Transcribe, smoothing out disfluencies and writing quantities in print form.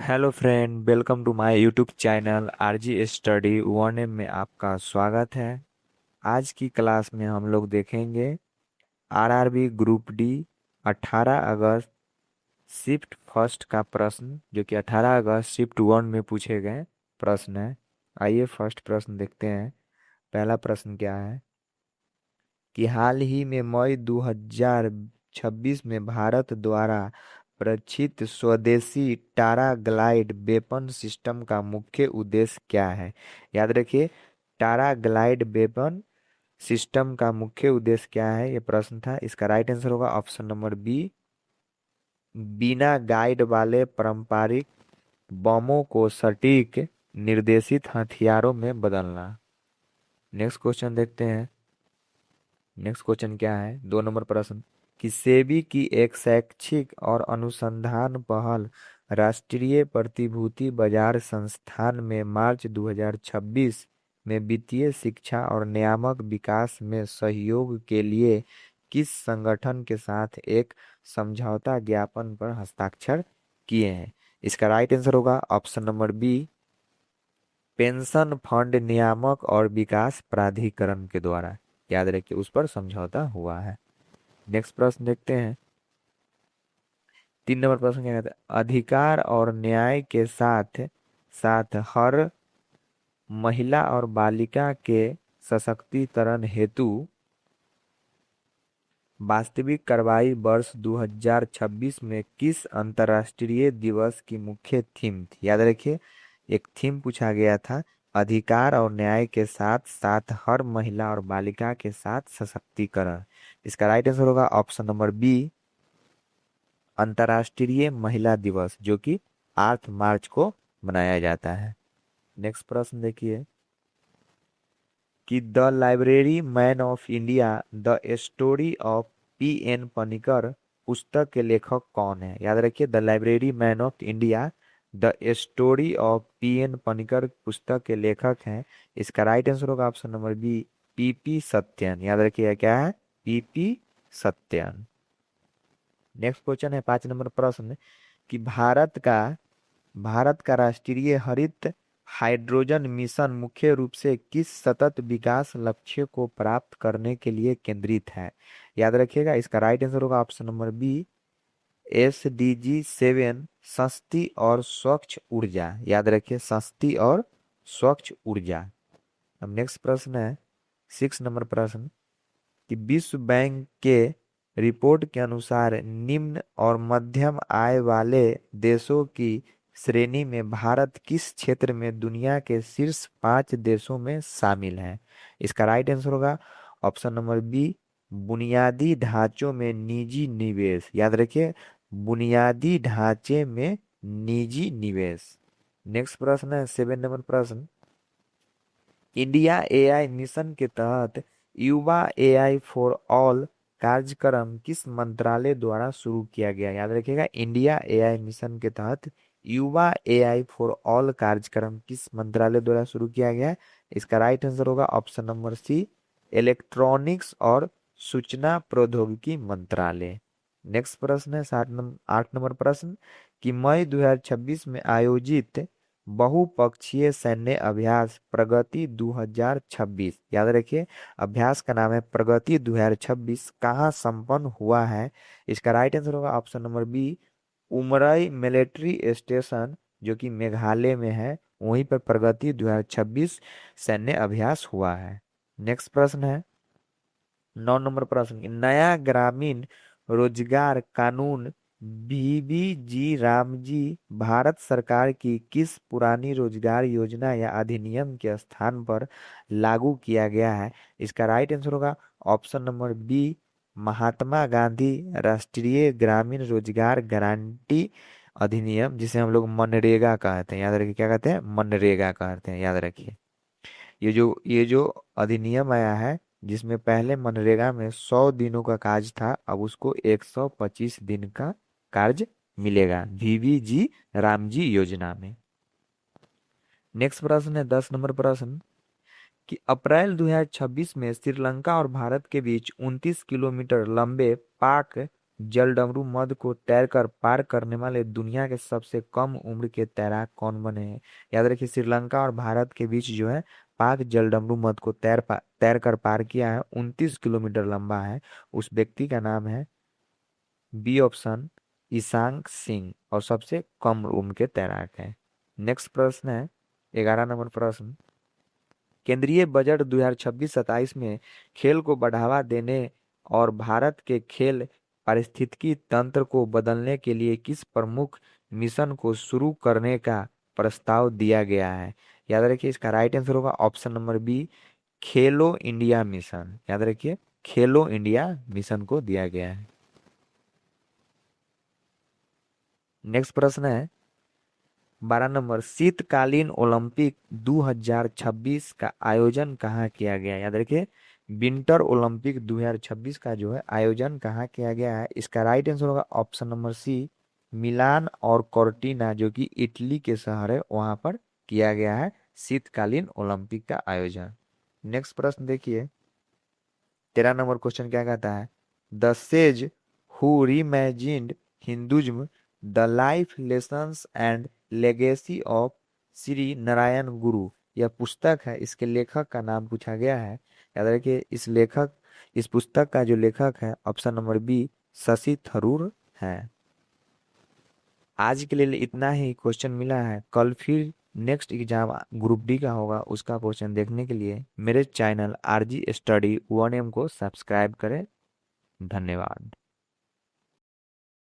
Hello friend, welcome to my YouTube channel RG study 1M में आपका स्वागत है। आज की क्लास में हम लोग देखेंगे आरआरबी ग्रुप डी 18 अगस्त शिफ्ट फर्स्ट का प्रश्न, जो कि 18 अगस्त शिफ्ट 1 में पूछे गए प्रश्न है। आइए फर्स्ट प्रश्न देखते हैं। पहला प्रश्न क्या है कि हाल ही में मई 2026 में भारत द्वारा प्रक्षित स्वदेशी टारा ग्लाइड वेपन सिस्टम का मुख्य उद्देश्य क्या है। याद रखिए, टारा ग्लाइड वेपन सिस्टम का मुख्य उद्देश्य क्या है, ये प्रश्न था। इसका राइट आंसर होगा ऑप्शन नंबर बी, बिना गाइड वाले पारंपरिक बमों को सटीक निर्देशित हथियारों में बदलना। नेक्स्ट क्वेश्चन देखते हैं। नेक्स्ट क्वेश्चन क्या है, 2 नंबर प्रश्न कि सेबी की एक शैक्षिक और अनुसंधान पहल राष्ट्रीय प्रतिभूति बाजार संस्थान में मार्च 2026 में वित्तीय शिक्षा और नियामक विकास में सहयोग के लिए किस संगठन के साथ एक समझौता ज्ञापन पर हस्ताक्षर किए हैं। इसका राइट आंसर होगा option number B, pension fund नियामक और विकास प्राधिकरण के द्वारा। याद रखिए, उस पर समझौता हुआ है। नेक्स्ट प्रश्न देखते हैं। 3 नंबर प्रश्न क्या कहता है, अधिकार और न्याय के साथ साथ हर महिला और बालिका के सशक्तिकरण हेतु वास्तविक कार्रवाई वर्ष 2026 में किस अंतर्राष्ट्रीय दिवस की मुख्य थीम थी। याद रखिए, एक थीम पूछा गया था, अधिकार और न्याय के साथ साथ हर महिला और बालिका के साथ सशक्तिकरण। इसका राइट आंसर होगा ऑप्शन नंबर बी, अंतर्राष्ट्रीय महिला दिवस, जो कि 8 मार्च को मनाया जाता है। नेक्स्ट प्रश्न देखिए कि the library man of India the story of P.N. Panicker पुस्तक के लेखक कौन है। याद रखिए, the library man of India the story of P.N. Panicker पुस्तक के लेखक हैं। इसका राइट आंसर होगा option number B, P.P. Sathyan. याद रखिए, क्या है, P.P. सत्यन। नेक्स्ट क्वेश्चन है 5 नंबर प्रश्न कि भारत का राष्ट्रीय हरित हाइड्रोजन मिशन मुख्य रूप से किस सतत विकास लक्ष्य को प्राप्त करने के लिए केंद्रित है। याद रखिएगा, इसका राइट आंसर होगा ऑप्शन नंबर बी, SDG 7 सस्ती और स्वच्छ ऊर्जा। याद रखिए, सस्ती और स्वच्छ ऊर्जा। अब नेक्स्ट प्रश्न है 6 नंबर प्रश्न कि विश्व बैंक के रिपोर्ट के अनुसार निम्न और मध्यम आय वाले देशों की श्रेणी में भारत किस क्षेत्र में दुनिया के शीर्ष 5 देशों में शामिल है। इसका राइट आंसर होगा ऑप्शन नंबर बी, बुनियादी ढांचों में निजी निवेश। याद रखिए, बुनियादी ढांचे में निजी निवेश। नेक्स्ट प्रश्न है 7 नंबर प्रश्न, इंडिया एआई मिशन के तहत युवा एआई फॉर ऑल कार्यक्रम किस मंत्रालय द्वारा शुरू किया गया। याद रखिएगा, इंडिया एआई मिशन के तहत युवा एआई फॉर ऑल कार्यक्रम किस मंत्रालय द्वारा शुरू किया गया। इसका राइट आंसर होगा ऑप्शन नंबर सी, इलेक्ट्रॉनिक्स और सूचना प्रौद्योगिकी मंत्रालय। नेक्स्ट प्रश्न है 8 नंबर प्रश्न कि मई 2026 में आयोजित बहुपक्षीय सैन्य अभ्यास प्रगति 2026, याद रखिए, अभ्यास का नाम है प्रगति 2026, कहाँ संपन्न हुआ है। इसका राइट आंसर होगा option number B, Umroi military station, जो कि मेघालय में है, वहीं पर प्रगति 2026 सैन्य अभ्यास हुआ है। नेक्स्ट प्रश्न है 9 नंबर प्रश्न, नया ग्रामीण रोजगार कानून VBG रामजी भारत सरकार की किस पुरानी रोजगार योजना या अधिनियम के स्थान पर लागू किया गया है। इसका राइट आंसर होगा option number B, Mahatma Gandhi राष्ट्रीय ग्रामीण रोजगार गारंटी अधिनियम, जिसे हम लोग मनरेगा कहते हैं। याद रखिए, क्या कहते हैं, मनरेगा कहते हैं। याद रखिए, ये जो अधिनियम आया है, जिसमें पहले मनरेगा में 100 दिनों का कार्य था, अब उसको 125 दिन का कार्य मिलेगा VBG रामजी योजना में। नेक्स्ट प्रश्न है 10 नंबर प्रश्न कि अप्रैल 2026 में श्रीलंका और भारत के बीच 29 किलोमीटर लंबे पाक जलडमरू मध्य को तैरकर पार करने वाले दुनिया के सबसे कम उम्र के तैराक कौन बने हैं? याद रखिए, श्रीलंका और भारत के बीच जो है पाक जलडमरू मध्य को तैर कर पार किया है, 29 किलोमीटर लंबा है। उस व्यक्ति का नाम है बी ऑप्शन ईशांक सिंह, और सबसे कम उम्र के तैराक है। नेक्स्ट प्रश्न है 11 नंबर प्रश्न। केंद्रीय बजट 2026-27 में खेल को बढ़ावा देने और भारत के खेल पारिस्थितिकी तंत्र को बदलने के लिए किस प्रमुख मिशन को शुरू करने का प्रस्ताव दिया गया है? याद रखिए, इसका राइट आंसर होगा ऑप्शन नंबर बी, खेलो इंडिया मिशन। याद रखिए, खेलो इंडिया मिशन को दिया गया है। नेक्स्ट प्रश्न है 12 नंबर, शीतकालीन ओलंपिक 2026 का आयोजन कहाँ किया गया? याद रखिए, विंटर ओलंपिक 2026 का जो है आयोजन कहाँ किया गया है? इसका राइट आंसर होगा ऑप्शन नंबर सी, मिलान और कोर्टिना, जो कि इटली के शहर है, वहां पर किया गया है शीतकालीन ओलंपिक का आयोजन। नेक्स्ट प्रश्न देखिए, 13 नंबर क्वेश्चन क्या कहता है? The sage who reimagined Hinduism, the life lessons and legacy of Shri Narayan गुरु, यह पुस्तक है, इसके लेखक का नाम पूछा गया है। याद रखिए, इस पुस्तक का जो लेखक है option number B, Shashi Tharoor है। आज के लिए इतना ही क्वेश्चन मिला है। कल फिर नेक्स्ट एग्जाम ग्रुप डी का होगा, उसका क्वेश्चन देखने के लिए मेरे चैनल RG Study 1M को सब्सक्राइब करें। धन्यवाद।